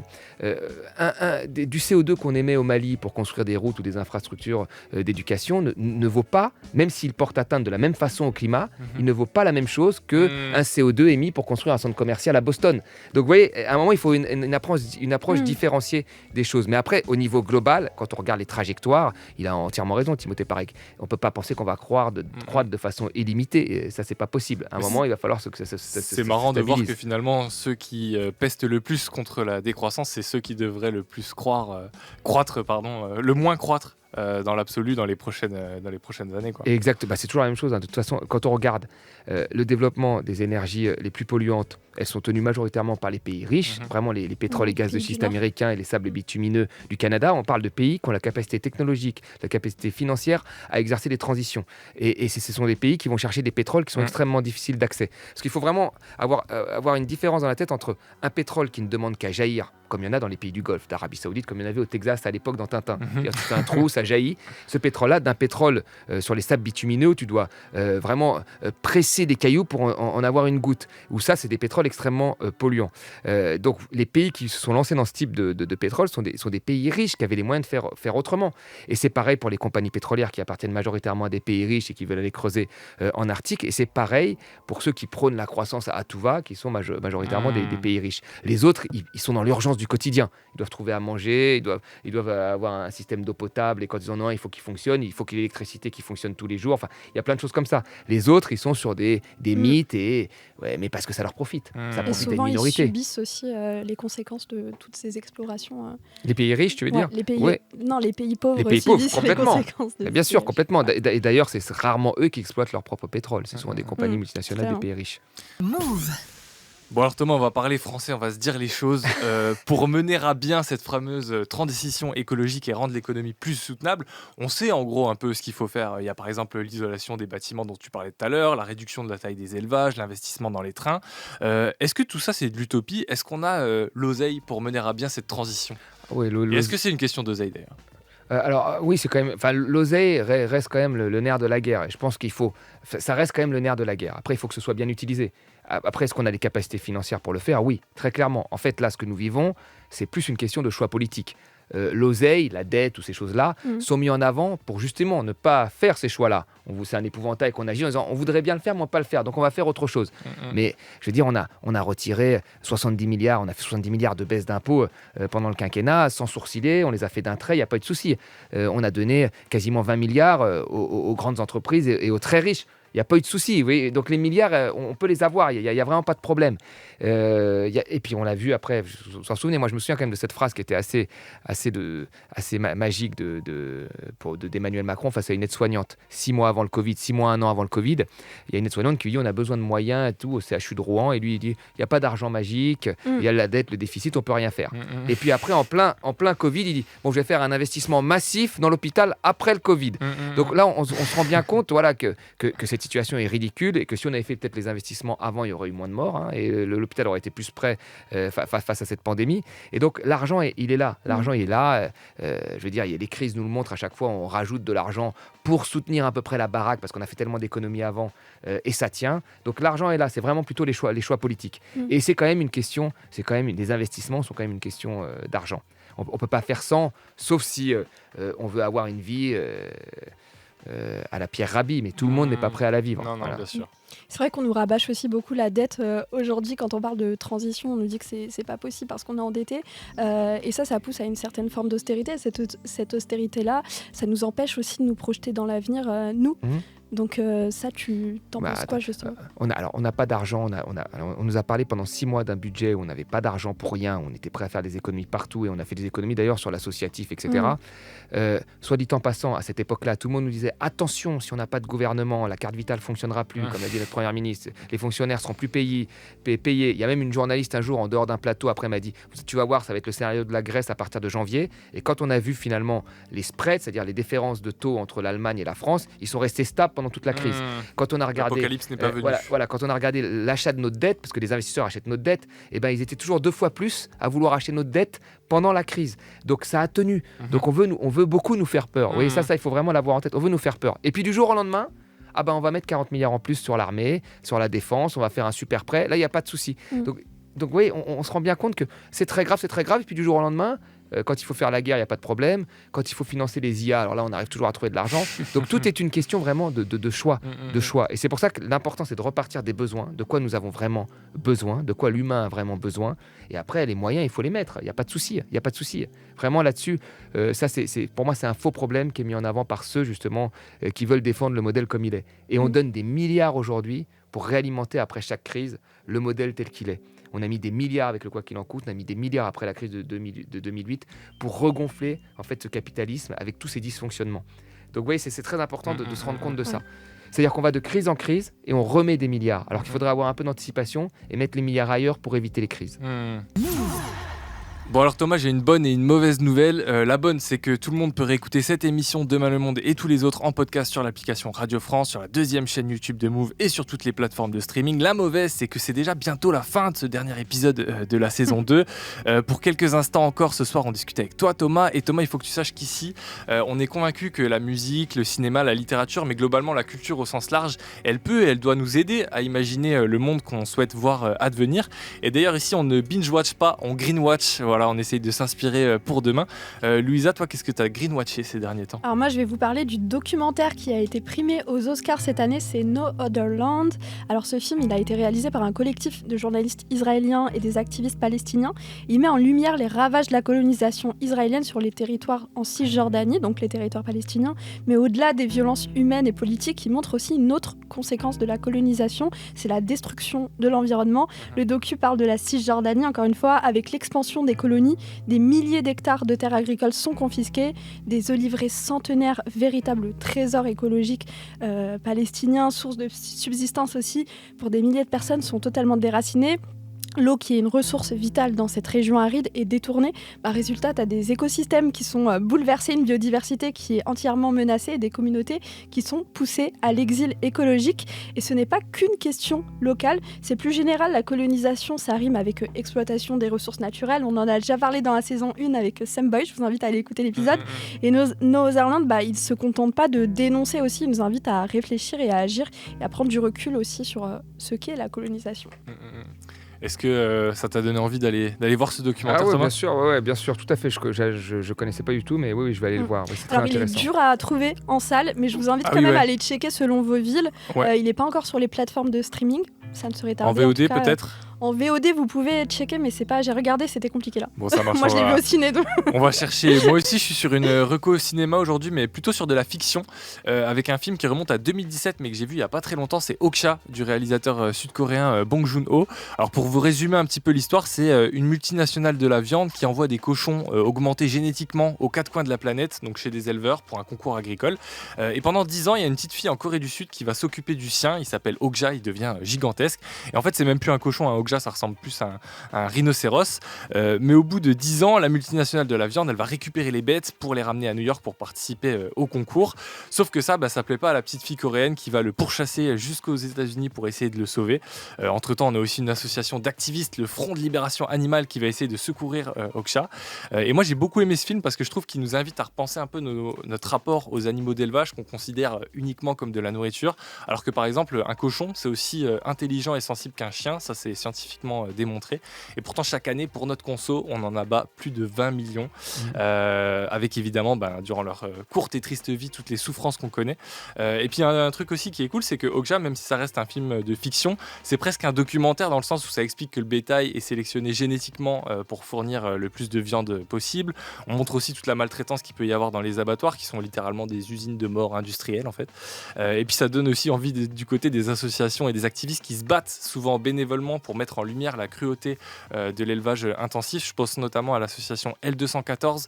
du CO2 qu'on émet au Mali pour construire des routes ou des infrastructures d'éducation ne vaut pas, même s'il porte atteinte de la même façon au climat, il ne vaut pas la même chose qu'un CO2 émis pour construire un centre commercial à Boston. Donc vous voyez, à un moment, il faut une approche différenciée des choses. Mais après, au niveau global, quand on regarde les trajectoires, il a entièrement raison, Timothée Parry. On ne peut pas penser qu'on va croître de façon illimitée. Et ça, c'est pas possible. À un moment, il va falloir que c'est marrant de voir que finalement, ceux qui pestent le plus contre la décroissance, c'est ceux qui devraient le plus le moins croître dans l'absolu dans les prochaines années. Exact, c'est toujours la même chose. De toute façon, quand on regarde le développement des énergies les plus polluantes, elles sont tenues majoritairement par les pays riches, vraiment les pétroles et gaz de schiste américains et les sables bitumineux du Canada. On parle de pays qui ont la capacité technologique, la capacité financière à exercer des transitions. Et ce sont des pays qui vont chercher des pétroles qui sont extrêmement difficiles d'accès. Parce qu'il faut vraiment avoir une différence dans la tête entre un pétrole qui ne demande qu'à jaillir, comme il y en a dans les pays du Golfe, d'Arabie Saoudite, comme il y en avait au Texas à l'époque dans Tintin. C'est-à-dire, tu fais un trou, ça jaillit. Ce pétrole-là, d'un pétrole sur les sables bitumineux, où tu dois vraiment presser des cailloux pour en avoir une goutte. Ou ça, c'est des pétroles extrêmement polluants. Donc, les pays qui se sont lancés dans ce type de pétrole sont des pays riches qui avaient les moyens de faire autrement. Et c'est pareil pour les compagnies pétrolières qui appartiennent majoritairement à des pays riches et qui veulent aller creuser en Arctique. Et c'est pareil pour ceux qui prônent la croissance à tout va, qui sont majoritairement des pays riches. Les autres, ils sont dans l'urgence du quotidien. Ils doivent trouver à manger, ils doivent avoir un système d'eau potable, et quand ils en ont un, il faut qu'il fonctionne, il faut qu'il y ait l'électricité qui fonctionne tous les jours. Enfin, il y a plein de choses comme ça. Les autres, ils sont sur des mythes, mais parce que ça leur profite. Ça profite et souvent, des minorités. Ils subissent aussi les conséquences de toutes ces explorations. Les pays riches, tu veux dire ? Non, les pays pauvres. Les pays pauvres, subissent complètement. les conséquences de Bien sûr, complètement. Et d'ailleurs, c'est rarement eux qui exploitent leur propre pétrole. C'est souvent des compagnies multinationales des pays riches. Move. Bon alors Thomas, on va parler français, on va se dire les choses pour mener à bien cette fameuse transition écologique et rendre l'économie plus soutenable. On sait en gros un peu ce qu'il faut faire. Il y a par exemple l'isolation des bâtiments dont tu parlais tout à l'heure, la réduction de la taille des élevages, l'investissement dans les trains. Est-ce que tout ça c'est de l'utopie ? Est-ce qu'on a l'oseille pour mener à bien cette transition ? Oui, et est-ce que c'est une question d'oseille d'ailleurs ? Oui, c'est quand même. Enfin, l'oseille reste quand même le nerf de la guerre. Et je pense ça reste quand même le nerf de la guerre. Après, il faut que ce soit bien utilisé. Après, est-ce qu'on a les capacités financières pour le faire ? Oui, très clairement. En fait, là, ce que nous vivons, c'est plus une question de choix politique. L'oseille, la dette ou ces choses-là sont mis en avant pour justement ne pas faire ces choix-là. C'est un épouvantail qu'on agit en disant on voudrait bien le faire, mais on ne va pas le faire, donc on va faire autre chose. Mais je veux dire, on a retiré 70 milliards, on a fait 70 milliards de baisse d'impôts pendant le quinquennat, sans sourciller, on les a fait d'un trait, il n'y a pas eu de souci. On a donné quasiment 20 milliards aux grandes entreprises et aux très riches. Il n'y a pas eu de souci. Oui. Donc les milliards, on peut les avoir. Il n'y a vraiment pas de problème. Et puis on l'a vu après, vous vous en souvenez, moi je me souviens quand même de cette phrase qui était assez magique d'Emmanuel Macron face à une aide-soignante. 6 mois avant le Covid, 6 mois, 1 an avant le Covid, il y a une aide-soignante qui lui dit on a besoin de moyens et tout au CHU de Rouen. Et lui il dit il n'y a pas d'argent magique, il y a la dette, le déficit, on ne peut rien faire. Et puis après, en plein Covid, il dit bon, je vais faire un investissement massif dans l'hôpital après le Covid. Donc là, on se rend bien compte que cette situation est ridicule et que si on avait fait peut-être les investissements avant, il y aurait eu moins de morts et l'hôpital aurait été plus prêt face à cette pandémie. Et donc l'argent, il est là. L'argent, il est là. Je veux dire, les crises nous le montrent à chaque fois. On rajoute de l'argent pour soutenir à peu près la baraque parce qu'on a fait tellement d'économies avant et ça tient. Donc l'argent est là. C'est vraiment plutôt les choix politiques. Et c'est quand même une question. Les investissements sont quand même une question d'argent. On ne peut pas faire sans, sauf si on veut avoir une vie à la Pierre Rabhi, mais tout le monde n'est pas prêt à la vivre. Non, bien sûr. C'est vrai qu'on nous rabâche aussi beaucoup la dette. Aujourd'hui, quand on parle de transition, on nous dit que c'est pas possible parce qu'on est endetté. Et ça pousse à une certaine forme d'austérité. Cette austérité-là, ça nous empêche aussi de nous projeter dans l'avenir, nous. Donc ça, tu t'en penses quoi justement ? On n'a pas d'argent. On nous a parlé pendant 6 mois d'un budget où on n'avait pas d'argent pour rien. On était prêt à faire des économies partout et on a fait des économies d'ailleurs sur l'associatif, etc. Soit dit en passant, à cette époque-là, tout le monde nous disait attention, si on n'a pas de gouvernement, la carte vitale ne fonctionnera plus, comme a dit notre première ministre. Les fonctionnaires seront plus payés. Il y a même une journaliste un jour en dehors d'un plateau après m'a dit tu vas voir, ça va être le scénario de la Grèce à partir de janvier. Et quand on a vu finalement les spreads, c'est-à-dire les différences de taux entre l'Allemagne et la France, ils sont restés stables pendant toute la crise. Quand on a regardé, l'apocalypse n'est pas venu. Quand on a regardé l'achat de notre dette, parce que les investisseurs achètent notre dette, ils étaient toujours 2 fois plus à vouloir acheter notre dette pendant la crise. Donc ça a tenu. Donc on veut beaucoup nous faire peur. Oui, ça, il faut vraiment l'avoir en tête. On veut nous faire peur. Et puis du jour au lendemain, on va mettre 40 milliards en plus sur l'armée, sur la défense, on va faire un super prêt. Là, il n'y a pas de souci. Donc oui, on se rend bien compte que c'est très grave. Et puis du jour au lendemain, quand il faut faire la guerre, il n'y a pas de problème. Quand il faut financer les IA, alors là, on arrive toujours à trouver de l'argent. Donc tout est une question vraiment de choix. Et c'est pour ça que l'important, c'est de repartir des besoins, de quoi nous avons vraiment besoin, de quoi l'humain a vraiment besoin. Et après, les moyens, il faut les mettre. Il n'y a pas de souci. Vraiment là-dessus, pour moi, c'est un faux problème qui est mis en avant par ceux, justement, qui veulent défendre le modèle comme il est. Et on donne des milliards aujourd'hui pour réalimenter après chaque crise le modèle tel qu'il est. On a mis des milliards avec le quoi qu'il en coûte, on a mis des milliards après la crise de 2008 pour regonfler en fait ce capitalisme avec tous ces dysfonctionnements. Donc vous voyez, c'est très important de se rendre compte de ça. C'est-à-dire qu'on va de crise en crise et on remet des milliards. Alors qu'il faudrait avoir un peu d'anticipation et mettre les milliards ailleurs pour éviter les crises. Bon alors Thomas, j'ai une bonne et une mauvaise nouvelle. La bonne, c'est que tout le monde peut réécouter cette émission Demain le Monde et tous les autres en podcast sur l'application Radio France, sur la 2e chaîne YouTube de Move et sur toutes les plateformes de streaming. La mauvaise, c'est que c'est déjà bientôt la fin de ce dernier épisode de la saison 2. Pour quelques instants encore, ce soir, on discute avec toi Thomas. Et Thomas, il faut que tu saches qu'ici, on est convaincu que la musique, le cinéma, la littérature, mais globalement la culture au sens large, elle doit nous aider à imaginer le monde qu'on souhaite voir advenir. Et d'ailleurs ici, on ne binge-watch pas, on green-watch. Voilà, on essaye de s'inspirer pour demain. Louisa, toi, qu'est-ce que tu as green-watché ces derniers temps ? Alors moi, je vais vous parler du documentaire qui a été primé aux Oscars cette année, c'est No Other Land. Alors ce film, il a été réalisé par un collectif de journalistes israéliens et des activistes palestiniens. Il met en lumière les ravages de la colonisation israélienne sur les territoires en Cisjordanie, donc les territoires palestiniens, mais au-delà des violences humaines et politiques, il montre aussi une autre conséquence de la colonisation, c'est la destruction de l'environnement. Le docu parle de la Cisjordanie, encore une fois, avec l'expansion des colonies. Des milliers d'hectares de terres agricoles sont confisqués, des oliveraies centenaires, véritables trésors écologiques palestiniens, source de subsistance aussi pour des milliers de personnes, sont totalement déracinées. l'eau qui est une ressource vitale dans cette région aride est détournée. Résultat, tu as des écosystèmes qui sont bouleversés, une biodiversité qui est entièrement menacée et des communautés qui sont poussées à l'exil écologique. Et ce n'est pas qu'une question locale, c'est plus général. La colonisation, ça rime avec exploitation des ressources naturelles. On en a déjà parlé dans la saison 1 avec Sam Boy, je vous invite à aller écouter l'épisode. Et Northernland, ils ne se contentent pas de dénoncer aussi, ils nous invitent à réfléchir et à agir et à prendre du recul aussi sur ce qu'est la colonisation. Est-ce que ça t'a donné envie d'aller voir ce documentaire, ouais, Thomas ? bien sûr, tout à fait. Je connaissais pas du tout, mais oui, je vais aller le voir. Oui, c'est très Alors, il est intéressant. dur à trouver en salle, mais je vous invite quand même à aller checker selon vos villes. Ouais. Il n'est pas encore sur les plateformes de streaming, ça ne serait tardé. En VOD tout cas, peut-être ? En VOD, vous pouvez checker, mais c'est pas. J'ai regardé, c'était compliqué là. Bon, ça marche. Moi, je l'ai vu au ciné. Donc... On va chercher. Moi aussi, je suis sur une reco au cinéma aujourd'hui, mais plutôt sur de la fiction, avec un film qui remonte à 2017, mais que j'ai vu il y a pas très longtemps. C'est Okja du réalisateur sud-coréen Bong Joon-ho. Alors, pour vous résumer un petit peu l'histoire, c'est une multinationale de la viande qui envoie des cochons augmentés génétiquement aux quatre coins de la planète, donc chez des éleveurs pour un concours agricole. Et pendant 10 ans, il y a une petite fille en Corée du Sud qui va s'occuper du sien. Il s'appelle Okja, il devient gigantesque. Et en fait, c'est même plus un cochon, un Okja, ça ressemble plus à un rhinocéros. Mais au bout de 10 ans, la multinationale de la viande, elle va récupérer les bêtes pour les ramener à New York pour participer au concours. Sauf que ça plaît pas à la petite fille coréenne qui va le pourchasser jusqu'aux États-Unis pour essayer de le sauver. Entre-temps, on a aussi une association d'activistes, le Front de Libération Animale, qui va essayer de secourir Okja. Et moi, j'ai beaucoup aimé ce film parce que je trouve qu'il nous invite à repenser un peu notre rapport aux animaux d'élevage qu'on considère uniquement comme de la nourriture. Alors que par exemple, un cochon, c'est aussi intelligent et sensible qu'un chien. Ça, c'est scientifiquement démontré. Et pourtant, chaque année, pour notre conso, on en abat plus de 20 millions. Avec évidemment, durant leur courte et triste vie, toutes les souffrances qu'on connaît. Et puis, un truc aussi qui est cool, c'est que Okja, même si ça reste un film de fiction, c'est presque un documentaire dans le sens où ça explique que le bétail est sélectionné génétiquement pour fournir le plus de viande possible. On montre aussi toute la maltraitance qu'il peut y avoir dans les abattoirs, qui sont littéralement des usines de mort industrielles, en fait. Et puis, ça donne aussi envie du côté des associations et des activistes qui se battent souvent bénévolement pour mettre en lumière la cruauté de l'élevage intensif. Je pense notamment à l'association L214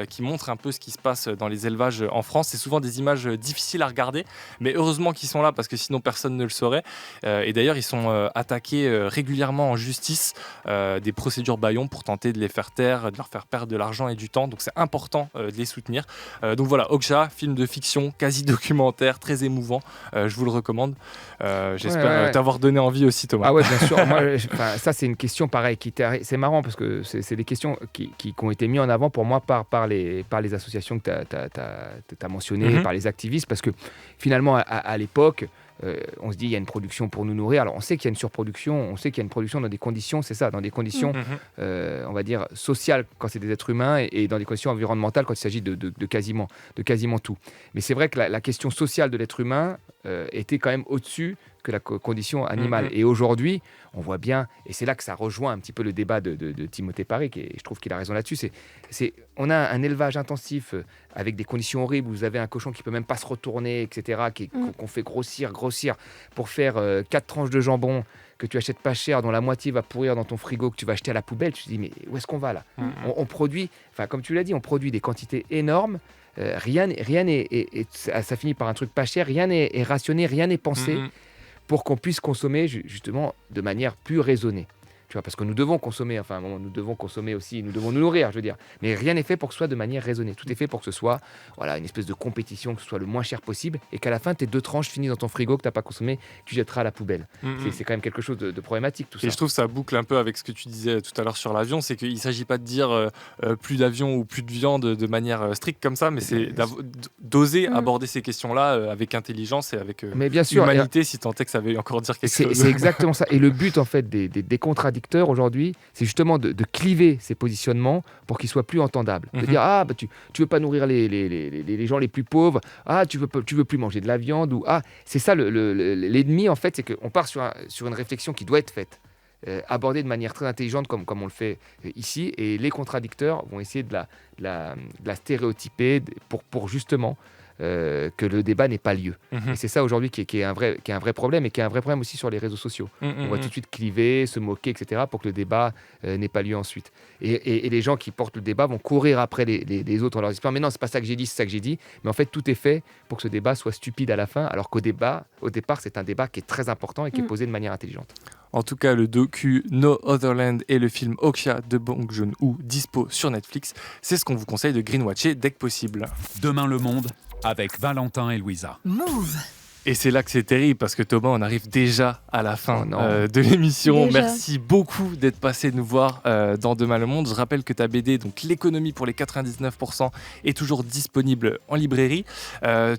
qui montre un peu ce qui se passe dans les élevages en France. C'est souvent des images difficiles à regarder, mais heureusement qu'ils sont là parce que sinon personne ne le saurait. Et d'ailleurs, ils sont attaqués régulièrement en justice, des procédures bâillons pour tenter de les faire taire, de leur faire perdre de l'argent et du temps. Donc c'est important de les soutenir. Donc voilà, Okja, film de fiction, quasi documentaire, très émouvant. Je vous le recommande. J'espère t'avoir donné envie aussi, Thomas. Ah ouais, bien sûr. Moi, ça, c'est une question pareille. C'est marrant parce que c'est des questions qui ont été mises en avant pour moi par les associations que tu as mentionnées, par les activistes, parce que finalement, à l'époque, on se dit il y a une production pour nous nourrir. Alors on sait qu'il y a une surproduction, on sait qu'il y a une production dans des conditions, c'est ça, dans des conditions, on va dire, sociales quand c'est des êtres humains et dans des conditions environnementales quand il s'agit de quasiment tout. Mais c'est vrai que la question sociale de l'être humain était quand même au-dessus que la condition animale. Et aujourd'hui, on voit bien, et c'est là que ça rejoint un petit peu le débat de Timothée Paré, et je trouve qu'il a raison là-dessus, on a un élevage intensif avec des conditions horribles, où vous avez un cochon qui peut même pas se retourner, etc., qu'on fait grossir pour faire 4 tranches de jambon que tu achètes pas cher, dont la moitié va pourrir dans ton frigo, que tu vas acheter à la poubelle. Tu te dis, mais où est-ce qu'on va là ? On produit, comme tu l'as dit, on produit des quantités énormes. Rien n'est, ça finit par un truc pas cher, rien n'est rationné, rien n'est pensé pour qu'on puisse consommer justement de manière plus raisonnée. Tu vois, parce que nous devons consommer, à un moment, nous devons consommer aussi, nous devons nous nourrir, je veux dire. Mais rien n'est fait pour que ce soit de manière raisonnée. Tout est fait pour que ce soit une espèce de compétition, que ce soit le moins cher possible, et qu'à la fin, tes 2 tranches finissent dans ton frigo que tu n'as pas consommé, que tu jetteras à la poubelle. C'est quand même quelque chose de problématique, tout ça. Et je trouve que ça boucle un peu avec ce que tu disais tout à l'heure sur l'avion, c'est qu'il ne s'agit pas de dire plus d'avion ou plus de viande de manière stricte comme ça, mais c'est d'oser aborder ces questions-là avec intelligence et avec humanité, si tant est que ça veut encore dire quelque chose. C'est exactement ça. Et le but, en fait, des contradicteurs aujourd'hui, c'est justement de cliver ces positionnements pour qu'ils soient plus entendables. De dire, tu veux pas nourrir les gens les plus pauvres, tu veux plus manger de la viande, c'est ça l'ennemi, en fait, c'est qu'on part sur une réflexion qui doit être faite, abordée de manière très intelligente comme on le fait ici, et les contradicteurs vont essayer de la stéréotyper pour justement que le débat n'ait pas lieu. Et c'est ça aujourd'hui qui est un vrai problème, et qui est un vrai problème aussi sur les réseaux sociaux. On va tout de suite cliver, se moquer, etc., pour que le débat n'ait pas lieu ensuite. Et les gens qui portent le débat vont courir après les autres en leur disant « Mais non, c'est pas ça que j'ai dit, c'est ça que j'ai dit ». Mais en fait, tout est fait pour que ce débat soit stupide à la fin, alors qu'au départ, c'est un débat qui est très important et qui est posé de manière intelligente. En tout cas, le docu No Other Land et le film Okja de Bong Joon-ho, dispo sur Netflix. C'est ce qu'on vous conseille de greenwatcher dès que possible. Demain le monde avec Valentin et Louisa. Move. Et c'est là que c'est terrible parce que Thomas, on arrive déjà à la fin Oh non. de l'émission. Déjà. Merci beaucoup d'être passé nous voir dans Demain le Monde. Je rappelle que ta BD, donc L'économie pour les 99%, est toujours disponible en librairie.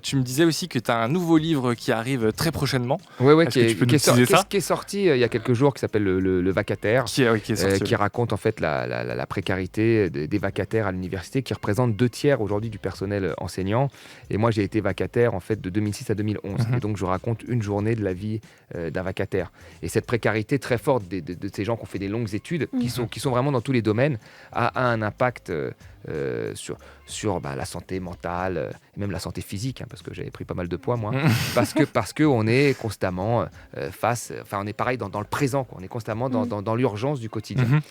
Tu me disais aussi que tu as un nouveau livre qui arrive très prochainement. Ouais, Est-ce que tu peux nous teaser ça qui est sorti il y a quelques jours, qui s'appelle le vacataire. Qui est sorti. Qui raconte en fait la précarité des vacataires à l'université, qui représente 2/3 aujourd'hui du personnel enseignant. Et moi, j'ai été vacataire en fait de 2006 à 2011. Et donc, je raconte une journée de la vie d'un vacataire. Et cette précarité très forte de ces gens qui ont fait des longues études, qui sont vraiment dans tous les domaines, a un impact sur la santé mentale et même la santé physique, parce que j'avais pris pas mal de poids moi, parce que on est constamment on est pareil dans le présent, quoi. On est constamment dans l'urgence du quotidien.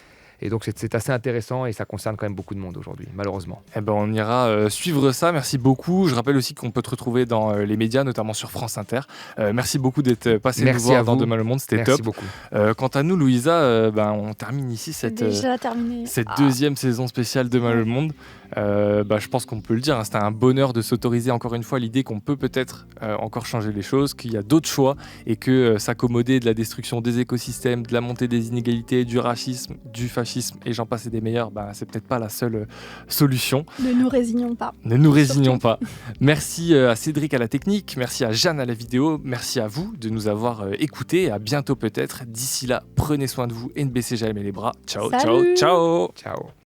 Et donc c'est assez intéressant et ça concerne quand même beaucoup de monde aujourd'hui, malheureusement. Eh ben, on ira suivre ça, merci beaucoup. Je rappelle aussi qu'on peut te retrouver dans les médias, notamment sur France Inter. Merci beaucoup d'être passé nous voir dans Demain le Monde, c'était Merci top. beaucoup. Quant à nous, Louisa, on termine ici cette Déjà terminé. deuxième saison spéciale Demain le Monde. Je pense qu'on peut le dire, c'était un bonheur de s'autoriser encore une fois l'idée qu'on peut peut-être encore changer les choses, qu'il y a d'autres choix et que s'accommoder de la destruction des écosystèmes, de la montée des inégalités, du racisme, du fascisme et j'en passe et des meilleurs, c'est peut-être pas la seule solution. Ne nous résignons pas. Ne nous résignons pas. Merci à Cédric à la technique, merci à Jeanne à la vidéo, merci à vous de nous avoir écoutés. À bientôt peut-être. D'ici là, prenez soin de vous et ne baissez jamais les bras. Ciao, Salut. ciao, ciao. Ciao.